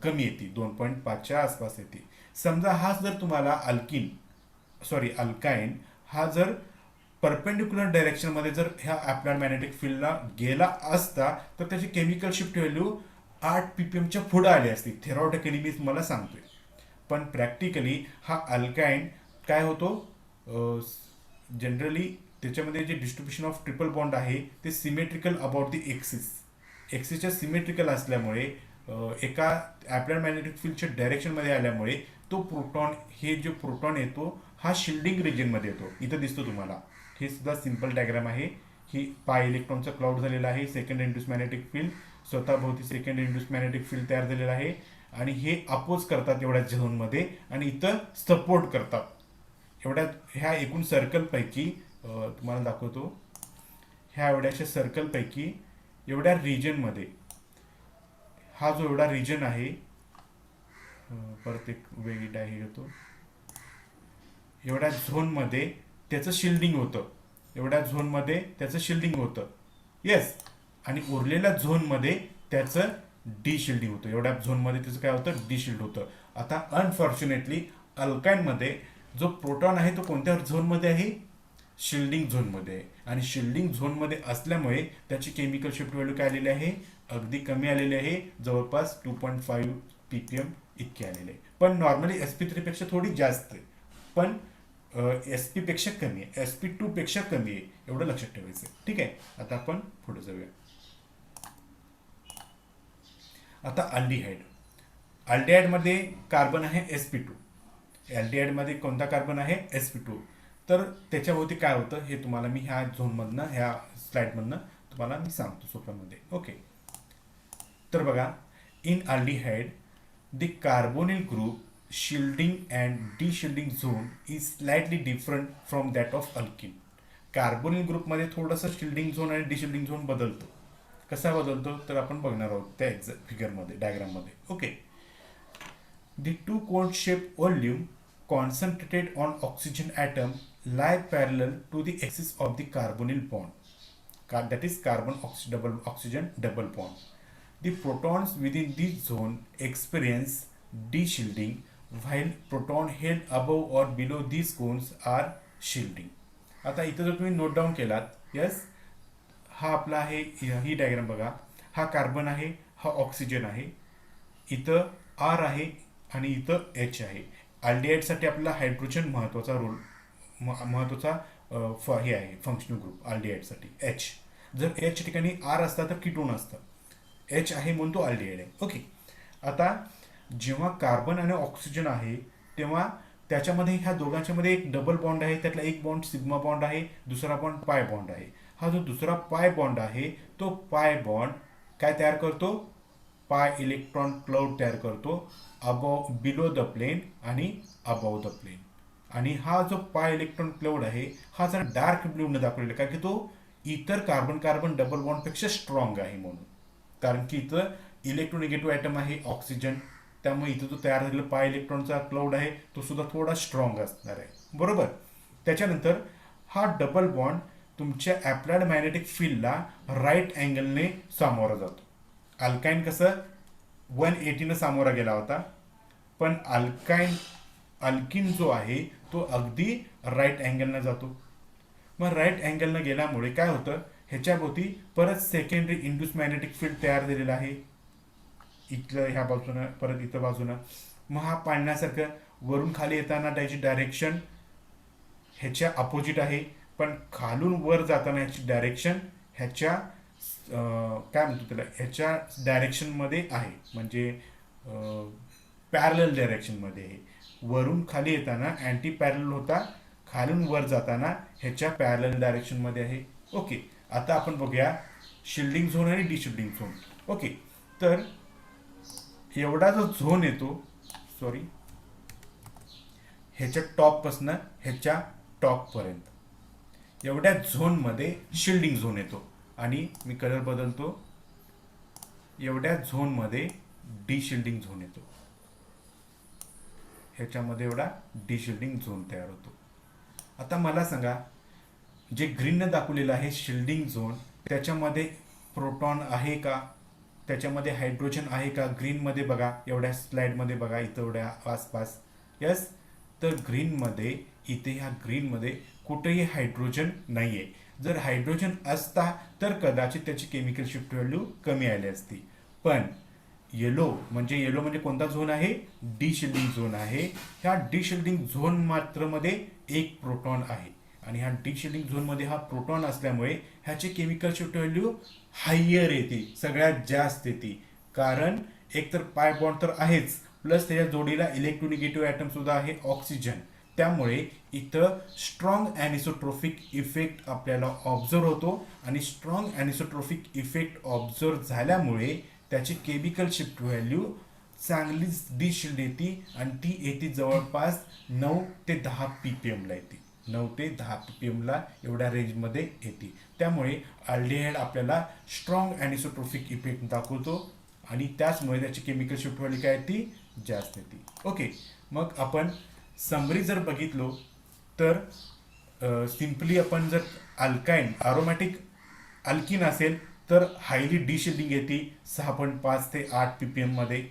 कमी येते, 2.5च्या आसपास येते. समजा हा जर तुम्हाला अल्काइन हा जर परपेंडिक्युलर डायरेक्शनमध्ये जर ह्या अप्लाइड मॅग्नेटिक फील्डला गेला असता तर त्याची केमिकल शिफ्ट व्हॅल्यू 8 ppmच्या पुढे आली असती, थेरॉटिकली मी तुम्हाला सांगतोय. पण प्रॅक्टिकली हा अल्काइन काय होतो, जनरली त्याच्यामध्ये जे डिस्ट्रीब्युशन ऑफ ट्रिपल बॉन्ड आहे ते सिमेट्रिकल अबाउट दी एक्सिसच्या सिमेट्रिकल असल्यामुळे एका अप्लाइड मॅग्नेटिक फील्डच्या डायरेक्शनमध्ये आल्यामुळे तो प्रोटॉन, हे जो प्रोटॉन येतो हा शिल्डिंग रिजनमध्ये येतो. इथं दिसतो तुम्हाला, हे सुद्धा सिंपल डायग्राम आहे. ही पाय इलेक्ट्रॉनचा क्लाउड झालेला आहे, सेकंड इंड्यूस मॅग्नेटिक फील्ड, स्वतःभोवती सेकंड इंड्यूस मॅग्नेटिक फील्ड तयार झालेला आहे, आणि हे अपोज करतात एवढ्या झोनमध्ये, आणि इथं सपोर्ट करतात एवढ्या. ह्या एकूण सर्कलपैकी तुम्हाला दाखवतो, ह्या एवढ्याशा सर्कलपैकी एवढ्या रिजनमध्ये हा जो एवढा रिजन आहे, परत एक वेगळी डायग्राम घेतो, एवढ्या झोनमध्ये त्याचं शिल्डिंग होतं, एवढ्या झोनमध्ये त्याचं शिल्डिंग होतं, येस. आणि उरलेल्या झोनमध्ये त्याचं डिशिल्डिंग होतं, एवढ्या झोनमध्ये त्याचं काय होतं, डिशिल्ड होतं. आता अनफॉर्च्युनेटली अल्काइनमध्ये जो प्रोटॉन आहे तो कोणत्या झोनमध्ये आहे, शिल्डिंग झोनमध्ये आहे. आणि शिल्डिंग झोनमध्ये असल्यामुळे त्याची केमिकल शिफ्ट व्हॅल्यू काय आलेली आहे, अगदी कमी आलेली आहे, जवळपास 2.5 ppm इतके आलेले आहे. पण नॉर्मली sp3 पेक्षा थोडी जास्त आहे, पण sp पेक्षा कमी आहे, sp2 पेक्षा कमी आहे, एवढं लक्षात ठेवायचं आहे. ठीक आहे. आता आपण पुढे जाऊया. आता अल्डिहाइड. अल्डिहाइडमध्ये कार्बन आहे sp2. अल्डिहाइडमध्ये कोणता कार्बन आहे? sp2. तर त्याच्याभोवती काय होतं हे तुम्हाला मी ह्या झोनमधनं, ह्या स्लाइडमधनं तुम्हाला मी सांगतो सोप्यामध्ये. ओके. तर बघा, in aldehyde the carbonyl group shielding and deshielding zone is slightly different from that of alkene. Carbonyl ग्रुपमध्ये थोडंसं शिल्डिंग झोन आणि डिशिल्डिंग झोन बदलतो. कसा बदलतो तर आपण बघणार आहोत त्या एक्झॅक्ट फिगरमध्ये, डायग्राममध्ये. Okay. The two cone shaped volume concentrated on oxygen atom lie parallel to the axis of the carbonyl bond. That is oxygen double bond. The protons within this zone experience deshielding, while proton held above or below these cones are shielding. आता इथं जर तुम्ही note down केलात, yes, हा आपला आहे, ही diagram बघा. हा कार्बन आहे, हा ऑक्सिजन आहे, इथं आर आहे आणि इथं एच आहे. अल्डिहाइडसाठी आपल्याला हायड्रोजन महत्त्वाचा रोल, महत्त्वाचा हे आहे फंक्शनल ग्रुप अल्डिहाइडसाठी एच. जर एच ठिकाणी आर असता तर कीटोन असतं, एच आहे म्हणून तो अल्डिहाइड आहे. ओके. आता जेव्हा कार्बन आणि ऑक्सिजन आहे तेव्हा त्याच्यामध्ये ह्या दोघांच्या मध्ये एक डबल बॉन्ड आहे, त्यातला एक बॉन्ड सिग्मा बॉन्ड आहे, दुसरा बॉन्ड पाय बॉन्ड आहे. हा जो दुसरा पाय बॉन्ड आहे तो पाय बॉन्ड काय तयार करतो? पाय इलेक्ट्रॉन क्लाउड तयार करतो बिलो द प्लेन आणि अबव द प्लेन. आणि हा जो पाय इलेक्ट्रॉन क्लाउड आहे हा जरा डार्क ब्लू ने दाखवलेला, कारण की तो इतर कार्बन कार्बन डबल बॉन्ड पेक्षा स्ट्रॉंग आहे म्हणून. कारण की इथं इलेक्ट्रोनिगेटिव्ह ॲटम आहे ऑक्सिजन, त्यामुळे इथं जो तयार झालेला पाय इलेक्ट्रॉनचा क्लाउड आहे तो सुद्धा थोडा स्ट्रॉंग असणार आहे. बरोबर. त्याच्यानंतर हा डबल बॉन्ड तुमच्या अप्लाइड मॅग्नेटिक फील्डला राईट अँगलने सामोरा जातो. अल्काईन कसं 180 सामोरा गेला होता, पण अल्किन जो आहे तो अगदी राईट अँगलनं जातो. मग राईट अँगलनं गेल्यामुळे काय होतं, ह्याच्याभोवती परत सेकंडरी इंड्यूस मॅग्नेटिक फील्ड तयार झालेला आहे, इथलं ह्या बाजूनं परत इथं बाजूनं. मग हा पाळण्यासारखं वरून खाली येताना त्याची डायरेक्शन ह्याच्या अपोजिट आहे, पण खालून वर जाताना ह्याची डायरेक्शन ह्याच्या काय म्हणतो त्याला, ह्याच्या डायरेक्शनमध्ये आहे, म्हणजे पॅरलल डायरेक्शनमध्ये आहे. वरून खाली येताना अँटी पॅरलल होता, खालून वर जाताना ह्याच्या पॅरलल डायरेक्शनमध्ये आहे. ओके. आता आपण बघूया शिल्डिंग झोन आणि डिशिल्डिंग झोन. ओके. तर एवढा जो झोन येतो, सॉरी, ह्याच्या टॉपपासून ह्याच्या टॉपपर्यंत एवढ्या झोनमध्ये शिल्डिंग झोन येतो. आणि मी कलर बदलतो, एवढ्या झोनमध्ये डिशिल्डिंग झोन येतो. ह्याच्यामध्ये एवढा डिशिल्डिंग झोन तयार होतो. आता मला सांगा, जे ग्रीननं दाखवलेलं आहे शिल्डिंग झोन, त्याच्यामध्ये प्रोटॉन आहे का, त्याच्यामध्ये हायड्रोजन आहे का? ग्रीनमध्ये बघा, एवढ्या स्लाइडमध्ये बघा, इथं एवढ्या आसपास, यस. तर ग्रीनमध्ये, इथे ह्या ग्रीनमध्ये कुठेही हायड्रोजन नाही आहे. जर हायड्रोजन असता तर कदाचित त्याची केमिकल शिफ्ट व्हॅल्यू कमी आली असती. पण येलो म्हणजे कोणता झोन आहे? डिशिल्डिंग झोन आहे. ह्या डिशिल्डिंग झोन मात्र मध्ये एक प्रोटॉन आहे, आणि ह्या डिशिल्डिंग झोनमध्ये हा प्रोटॉन असल्यामुळे ह्याची केमिकल शिफ्ट व्हॅल्यू हायर येते, सगळ्यात जास्त येते. कारण एकतर पाय बॉन्ड तर आहेच, प्लस त्याच्या जोडीला इलेक्ट्रोनिगेटिव्ह ॲटम सुद्धा आहे ऑक्सिजन. त्यामुळे इथं स्ट्रॉंग ॲनिसोट्रोफिक इफेक्ट आपल्याला ऑब्झर्व होतो, आणि स्ट्रॉंग ॲनिसोट्रोफिक इफेक्ट ऑब्झर्व झाल्यामुळे त्याची केमिकल शिफ्ट व्हॅल्यू चांगलीच डिशिल्ड येते, आणि ती येते जवळपास 9 ते 10 ppm ला येते. 9 ते 10 ppm ला एवढ्या रेंजमध्ये येते. त्यामुळे अल्डिहाइड आपल्याला स्ट्रॉंग ॲनिसोट्रोफिक इफेक्ट दाखवतो, आणि त्याचमुळे त्याची केमिकल शिफ्ट व्हॅल्यू काय येते? जास्त येते. ओके. मग आपण समरी जर बघितलो तर सिम्पली आपण जर अल्काईन अरोमॅटिक अल्किन असेल तर हायली डिशिल्डिंग येते 6.5 ते 8 ppm मध्ये.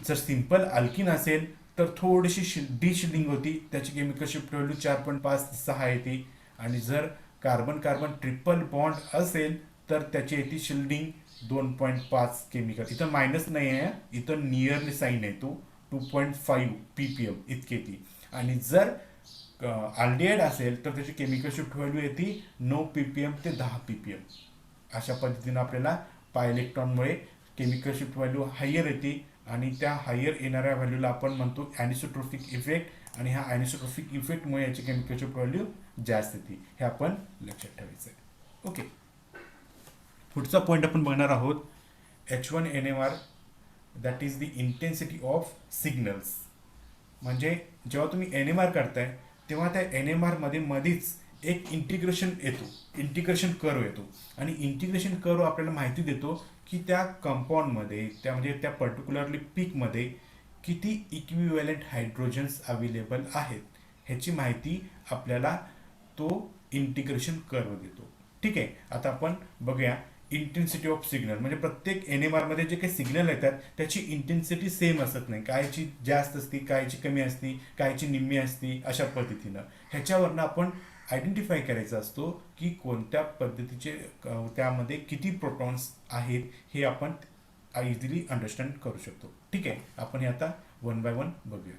जर सिंपल अल्किन असेल तर थोडीशी डिशिल्डिंग होती, त्याची केमिकल शिफ्ट व्हॅल्यू 4.5 ते 6 येते. आणि जर कार्बन कार्बन ट्रिपल बॉन्ड असेल तर त्याची येते शिल्डिंग 2.5 केमिकल. इथं मायनस नाही आहे, इथं नियरली साईन आहे, तो 2.5 ppm इतकी ती. आणि जर अल्डिहाइड असेल तर त्याची केमिकल शिफ्ट व्हॅल्यू येते 9 ppm ते 10 ppm. अशा पद्धतीनं आपल्याला पाय इलेक्ट्रॉनमुळे केमिकल शिफ्ट व्हॅल्यू हायर येते, आणि त्या हायर येणाऱ्या व्हॅल्यूला आपण म्हणतो ॲनिसोट्रोपिक इफेक्ट, आणि ह्या ॲनिसोट्रोपिक इफेक्टमुळे याची केमिकल शिफ्ट व्हॅल्यू जास्त येते. हे आपण लक्षात ठेवायचं आहे. ओके, पुढचा पॉईंट आपण बघणार आहोत H1NMR, that is the intensity of signals. म्हणजे जेव्हा तुम्ही NMR करताय तेव्हा त्या NMR मध्ये मधीच एक इंटिग्रेशन येतो, इंटिग्रेशन कर्व येतो, आणि इंटिग्रेशन कर्व आपल्याला माहिती देतो की त्या कंपाऊंडमध्ये, त्या म्हणजे त्या पर्टिक्युलरली पीकमध्ये किती इक्विव्हॅलेंट हायड्रोजन्स अवेलेबल आहेत ह्याची माहिती आपल्याला तो इंटिग्रेशन कर्व देतो. ठीक आहे, आता आपण बघूया इंटेन्सिटी ऑफ सिग्नल. म्हणजे प्रत्येक NMR मध्ये जे काही सिग्नल येतात त्याची इंटेन्सिटी सेम असत नाही, कायची जास्त असती, कायची कमी असती, कायची निम्मी असती, अशा पद्धतीनं ह्याच्यावरनं आपण आयडेंटिफाय करायचा असतो की कोणत्या पद्धतीचे त्यामध्ये किती प्रोटॉन्स आहेत हे आपण इझिली अंडरस्टँड करू शकतो. ठीक आहे, आपण हे आता वन बाय वन बघूया.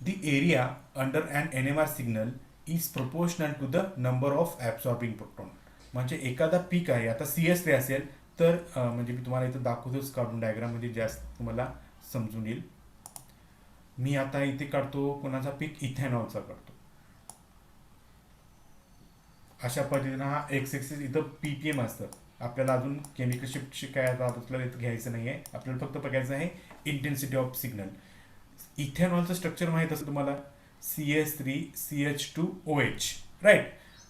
The area under an NMR signal is proportional to the number of absorbing proton. म्हणजे एखादा पीक आहे, आता CS3 असेल तर म्हणजे मी तुम्हाला इथं दाखवतोच काढून डायग्राममध्ये, जास्त तुम्हाला समजून येईल. मी आता इथे काढतो कोणाचा पीक, इथेनॉलचा काढतो. अशा पद्धतीनं हा एक्स एक्सिस इथं ppm असतं. आपल्याला अजून केमिकल शिफ्ट काय आपल्याला इथं घ्यायचं नाही आहे, आपल्याला फक्त बघायचं आहे इंटेन्सिटी ऑफ सिग्नल. इथेनॉलचं स्ट्रक्चर माहीत असतं तुम्हाला, CH3CH2OH, राईट.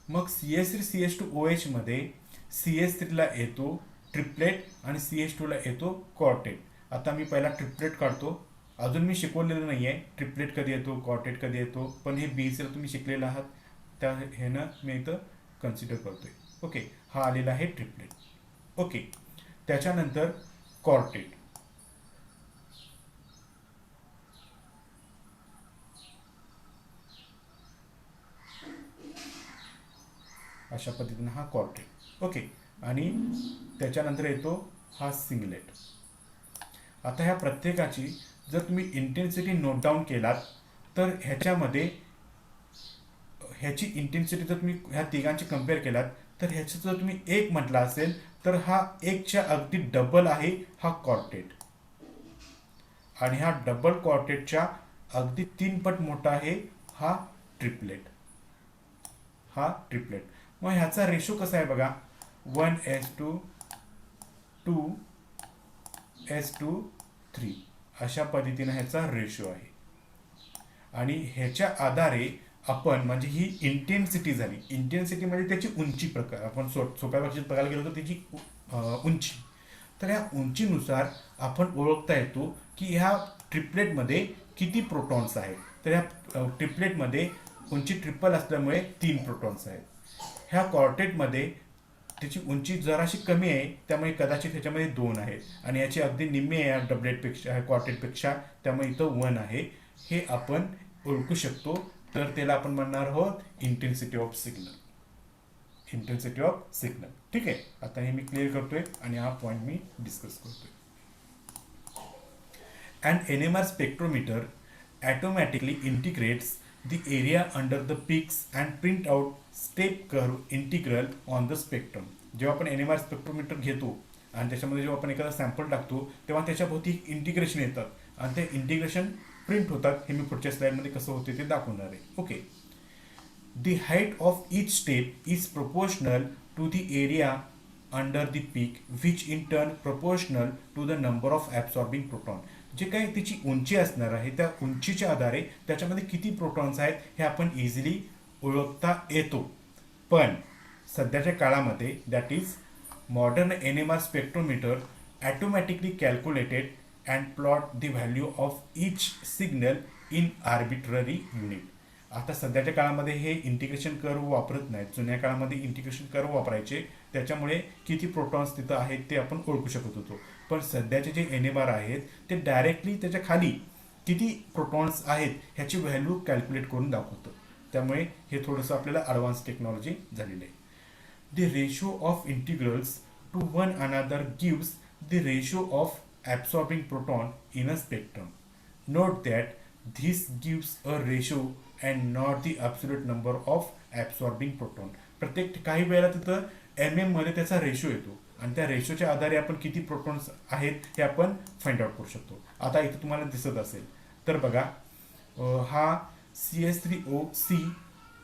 मग CH3CH2OH मध्ये CH3ला येतो ट्रिपलेट आणि CH2ला येतो क्वार्टेट. आता मी पहिला ट्रिपलेट काढतो, अजून मी शिकवलेलं नाही आहे ट्रिपलेट कधी येतो, क्वार्टेट कधी येतो, पण हे BSc तुम्ही शिकलेलं आहात त्या ह्यानं मी इथं कन्सिडर करतोय. ओके, हा आलेला आहे ट्रिपलेट. ओके, त्याच्यानंतर क्वार्टेट. अशा पद्धतीनं हा क्वार्टेट. ओके, आणि त्याच्यानंतर येतो हा सिंगलेट. आता ह्या प्रत्येकाची जर तुम्ही इंटेन्सिटी नोट डाऊन केलात तर ह्याच्यामध्ये ह्याची इंटेन्सिटी जर तुम्ही ह्या तिघांची कम्पेअर केलात तर ह्याचं जर तुम्ही एक म्हटला असेल तर हा एकच्या अगदी डबल आहे हा क्वार्टेट, आणि हा डबल क्वार्टेटच्या अगदी 3 पट मोठा आहे हा ट्रिपलेट. हा ट्रिपलेट. मग ह्याचा रेशो कसा आहे बघा, 1:2 2:3 अशा पद्धतीने ह्याचा रेशो आहे. आणि ह्याच्या आधारे आपण, म्हणजे ही इंटेन्सिटी झाली, इंटेन्सिटी म्हणजे त्याची उंची प्रकार, आपण सोप्या भाषेत बघायला गेलो तर त्याची उंची. तर ह्या उंचीनुसार आपण ओळखता येतो की ह्या ट्रिपलेटमध्ये किती प्रोटॉन्स आहेत. तर ह्या ट्रिपलेटमध्ये उंची ट्रिपल असल्यामुळे 3 प्रोटॉन्स आहेत. ह्या क्वार्टेटमध्ये त्याची उंची जराशी कमी आहे त्यामुळे कदाचित ह्याच्यामध्ये 2 आहेत, आणि याची अगदी निम्मी आहे या डबलेटपेक्षा, क्वार्टेटपेक्षा, त्यामुळे इथं 1 आहे. हे आपण ओळखू शकतो. तर त्याला आपण म्हणणार आहोत intensity of signal. Intensity of signal. ठीक आहे, आता हे मी क्लिअर करतोय आणि हा पॉईंट मी डिस्कस करतोय. An NMR spectrometer automatically integrates the area under the peaks and print out step curve integral on the spectrum. जेव्हा आपण NMR स्पेक्ट्रोमीटर घेतो आणि त्याच्यामध्ये जेव्हा आपण एखादा सॅम्पल टाकतो तेव्हा त्याच्याभोवती इंटिग्रेशन येतात आणि ते इंटिग्रेशन प्रिंट होतात. हे मी पुढच्या स्लाइडमध्ये कसं होते ते दाखवणार आहे. Okay, the height of each step is proportional to the area under the peak, which in turn proportional to the number of absorbing proton. जे काही तिची उंची असणार आहे त्या उंचीच्या आधारे त्याच्यामध्ये किती प्रोटॉन्स आहेत हे आपण इझिली ओळखता येतो. पण सध्याच्या काळामध्ये, that is modern NMR spectrometer automatically calculated and plot the value of each signal in arbitrary unit. आता सध्याच्या काळामध्ये हे इंटिग्रेशन कर्व वापरत नाहीत. जुन्या काळामध्ये इंटिग्रेशन कर्व वापरायचे, त्याच्यामुळे किती प्रोटॉन्स तिथं आहेत ते आपण ओळखू शकत होतो. पण सध्याचे जे NMR आहेत ते डायरेक्टली त्याच्या खाली किती प्रोटॉन्स आहेत ह्याची व्हॅल्यू कॅल्क्युलेट करून दाखवतं. त्यामुळे हे थोडंसं आपल्याला ॲडव्हान्स टेक्नॉलॉजी झालेली आहे. The ratio of integrals to one another gives the ratio of absorbing proton in a spectrum. Note that this gives a ratio and not the absolute number of absorbing proton. प्रत्येक काही वेळेला तिथं mm मध्ये त्याचा ratio येतो आणि त्या रेशोच्या आधारे आपण किती प्रोटॉन्स आहेत हे आपण फाइंड आउट करू शकतो. आता इथं तुम्हाला दिसत असेल तर बघा, हा CH3O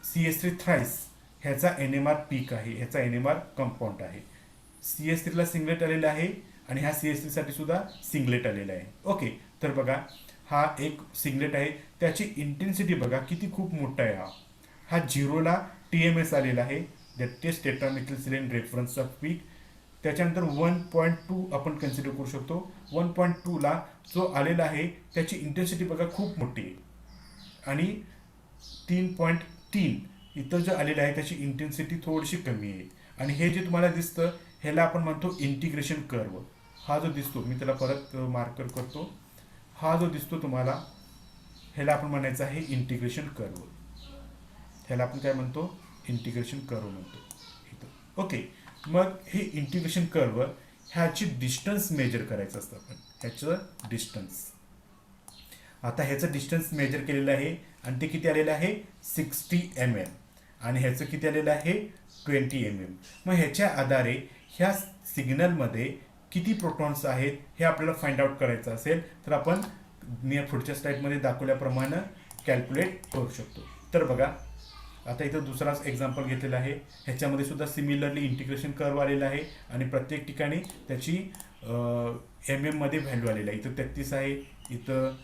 CH3 थ्राईस ह्याचा NMR पीक आहे, ह्याचा NMR कंपाऊंड आहे. CH3ला सिंगलेट आलेला आहे आणि ह्या CH3 साठी सुद्धा सिंगलेट आलेला आहे. ओके, तर बघा हा एक सिंगलेट आहे, त्याची इंटेन्सिटी बघा किती खूप मोठा आहे. हा 0ला TMS आलेला आहे, that is टेट्रामेथिलसिलेन reference off peak. त्याच्यानंतर 1.2 आपण कन्सिडर करू शकतो. 1.2ला जो आलेला आहे त्याची इंटेन्सिटी बघा खूप मोठी आहे आणि 3.3 इथं जो आलेला आहे त्याची इंटेन्सिटी थोडीशी कमी आहे. आणि हे जे तुम्हाला दिसतं ह्याला आपण म्हणतो इंटिग्रेशन कर्व. हा जो दिसतो, मी त्याला परत मार्कर करतो, हा जो दिसतो तुम्हाला ह्याला आपण म्हणायचं आहे इंटिग्रेशन कर्व. ह्याला आपण काय म्हणतो, इंटिग्रेशन कर्व म्हणतो इथं. ओके, मग हे इंटिग्रेशन कर्व ह्याची डिस्टन्स मेजर करायचं असतं आपण, ह्याचं डिस्टन्स. आता ह्याचं डिस्टन्स मेजर केलेलं आहे आणि ते किती आलेलं आहे 60 mm आणि ह्याचं किती आलेलं आहे 20 mm. मग ह्याच्या आधारे ह्या सिग्नलमध्ये किती प्रोटॉन्स आहेत हे आपल्याला फाइंड आउट करायचं असेल तर आपण मी पुढच्या स्लाइडमध्ये दाखवल्याप्रमाणे कॅल्क्युलेट करू शकतो. तर बघा आता इथं दुसराच एक्झाम्पल घेतलेला आहे, ह्याच्यामध्ये सुद्धा सिमिलरली इंटिग्रेशन कर्व आलेला आहे आणि प्रत्येक ठिकाणी त्याची MM मध्ये व्हॅल्यू आलेला आहे. इथं 33 आहे, इथं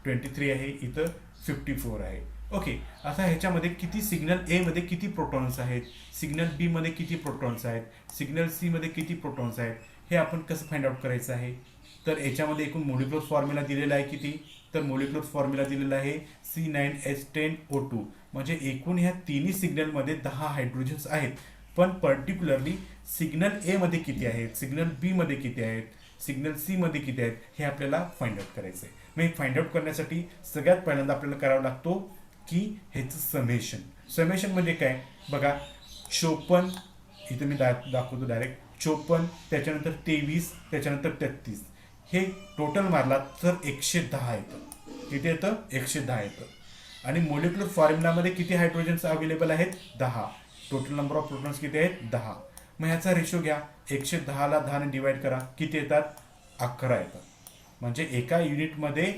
23 आहे, इथं 54 आहे. ओके, आता ह्याच्यामध्ये किती सिग्नल ए मध्ये किती प्रोटॉन्स आहेत, सिग्नल बी मध्ये किती प्रोटॉन्स आहेत, सिग्नल सी मध्ये किती प्रोटॉन्स आहेत हे आपण कसं फाइंड आउट करायचं आहे. तर याच्यामध्ये एकूण मोलिक्युलर फॉर्म्युला दिलेला आहे किती, तर मोलिक्युलर फॉर्म्युला दिलेला आहे C9H10O2. म्हणजे एकूण ह्या तिन्ही सिग्नलमध्ये 10 हायड्रोजन्स आहेत, पण पर्टिक्युलरली सिग्नल ए मध्ये किती आहेत, सिग्नल बी मध्ये किती आहेत, सिग्नल सी मध्ये किती आहेत हे आपल्याला फाइंड आउट करायचं आहे. मग फाइंड आउट करण्यासाठी सगळ्यात पहिल्यांदा आपल्याला करावं लागतो की ह्याचं समेशन. समेशन म्हणजे काय बघा, 54 इथं मी दाखवतो डायरेक्ट, 54 त्याच्यानंतर 23 त्याच्यानंतर 33 हे टोटल मारला तर 110 येतं. किती येतं 110 येतं. आणि मोलिक्युलर फॉर्म्युलामध्ये किती हायड्रोजन्स अवेलेबल आहेत 10. टोटल नंबर ऑफ प्रोटॉन्स किती आहेत 10. मग ह्याचा रेशो घ्या, 110ला 10ने डिवाइड करा, किती येतात 11 येतात. म्हणजे एका युनिटमध्ये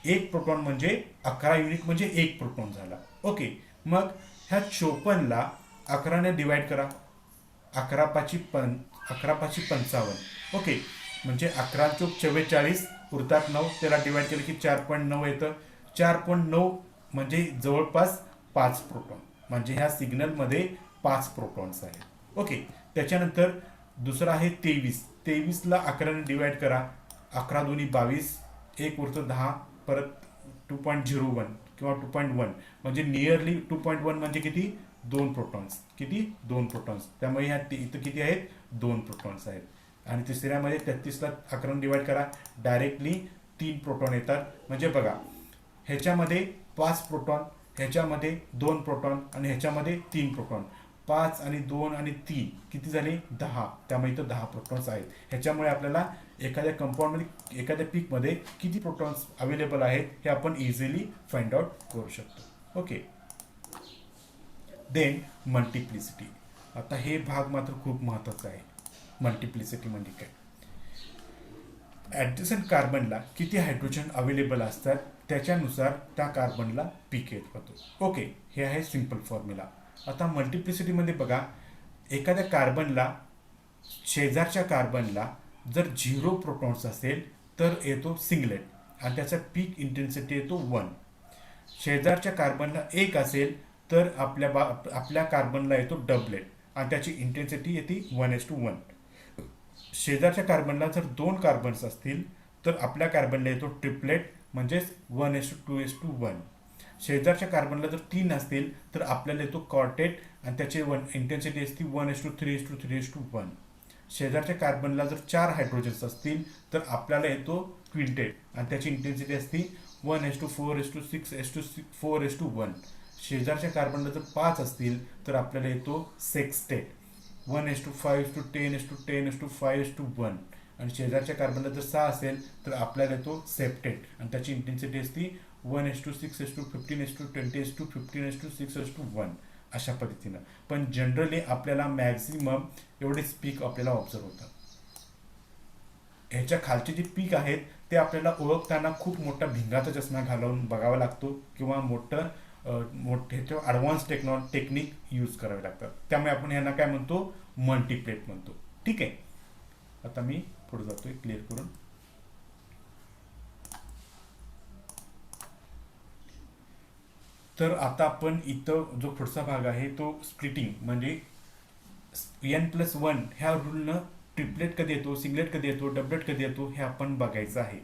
एक प्रोटॉन म्हणजे 11 युनिट म्हणजे एक प्रोटॉन झाला. ओके, मग ह्या 54ला 11ने डिवाइड करा, 11 पाची 55. ओके, म्हणजे 11 चोक 44 उरतात 9, त्याला डिवाइड केलं की 4.9 येतं. 4.9 म्हणजे जवळपास 5 प्रोटॉन, म्हणजे ह्या सिग्नलमध्ये 5 प्रोटॉन्स आहेत. ओके, त्याच्यानंतर दुसरा आहे 23ला 11ने डिवाइड करा, 11 दोन्ही 22, एक उरतं 10, परत 2.01 किंवा 2.1 म्हणजे नियरली 2.1 म्हणजे किती 2 प्रोटॉन्स, किती 2 प्रोटॉन्स. त्यामुळे ह्या इथं किती आहेत 2 प्रोटॉन्स आहेत. आणि तिसऱ्यामध्ये 33ला 11ने डिवाइड करा, डायरेक्टली 3 प्रोटॉन येतात. म्हणजे बघा ह्याच्यामध्ये 5 प्रोटॉन, ह्याच्यामध्ये 2 प्रोटॉन आणि ह्याच्यामध्ये 3 प्रोटॉन. 5 आणि 2 आणि 3 किती झाले 10. त्यामुळे इथं 10 प्रोटॉन्स आहेत. ह्याच्यामुळे आपल्याला एखाद्या कंपाऊंडमध्ये एखाद्या पीकमध्ये किती प्रोटॉन्स अवेलेबल आहेत हे आपण इझिली फाइंड आउट करू शकतो. Okay, then multiplicity. आता हे भाग मात्र खूप महत्त्वाचा आहे. मल्टिप्लिसिटी म्हणजे काय, ॲडजसंट कार्बनला किती हायड्रोजन अवेलेबल असतात त्याच्यानुसार त्या कार्बनला पीक येत होतो. ओके, हे आहे सिंपल फॉर्म्युला. आता मल्टिप्लिसिटीमध्ये बघा, एखाद्या कार्बनला शेजारच्या कार्बनला जर 0 प्रोटॉन्स असेल तर येतो सिंगलेट आणि त्याचा पीक इंटेन्सिटी येतो 1. शेजारच्या कार्बनला 1 असेल तर आपल्या कार्बनला येतो डबलेट आणि त्याची इंटेन्सिटी येते 1:1. शेजारच्या कार्बनला जर 2 कार्बन्स असतील तर आपल्या कार्बनला येतो ट्रिपलेट म्हणजेच 1:2:1. शेजारच्या कार्बनला जर 3 असतील तर आपल्याला येतो क्वार्टेट आणि त्याची इंटेन्सिटी असते 1:3:3:1. शेजारच्या कार्बनला जर 4 हायड्रोजन्स असतील तर आपल्याला येतो क्विंटेट आणि त्याची इंटेन्सिटी असते 1:4:6:4:1. शेजारच्या कार्बनला जर 5 असतील तर आपल्याला येतो सेक्स्टेट. 1:5:10:10:5:1. आणि शेजारच्या कार्बनला जर 6 असेल तर आपल्याला येतो सेप्टेट आणि त्याची इंटेन्सिटी असते 1:6:15:20:15:15:6:1. अशा पद्धतीनं. पण जनरली आपल्याला मॅक्झिमम एवढेच पीक आपल्याला ऑब्झर्व होतात. ह्याच्या खालचे जे पीक आहेत ते आपल्याला ओळखताना खूप मोठा भिंगाचा चष्मा घालून बघावा लागतो किंवा मोठे ॲडव्हान्स टेक्निक यूज करावे लागतात. त्यामुळे आपण ह्यांना काय म्हणतो, मल्टीप्लेट म्हणतो. ठीक आहे. आता मी पुढे जातोय क्लिअर करून. तर आता आपण इथं जो पुढचा भाग आहे तो स्प्लिटिंग म्हणजे N+1 ह्या रूलनं ट्रिपलेट कधी येतो, सिंगलेट कधी येतो, डबलेट कधी येतो हे आपण बघायचं आहे.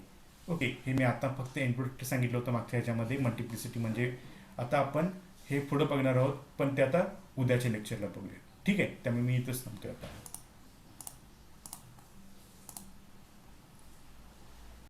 ओके, हे मी आता फक्त इंट्रोडक्टरी सांगितलं होतं मागच्या ह्याच्यामध्ये मल्टिप्लिसिटी म्हणजे. आता आपण हे पुढं बघणार आहोत पण ते आता उद्याच्या लेक्चरला बघूया. ठीक आहे, त्यामुळे मी इथंच थांबतोय आता.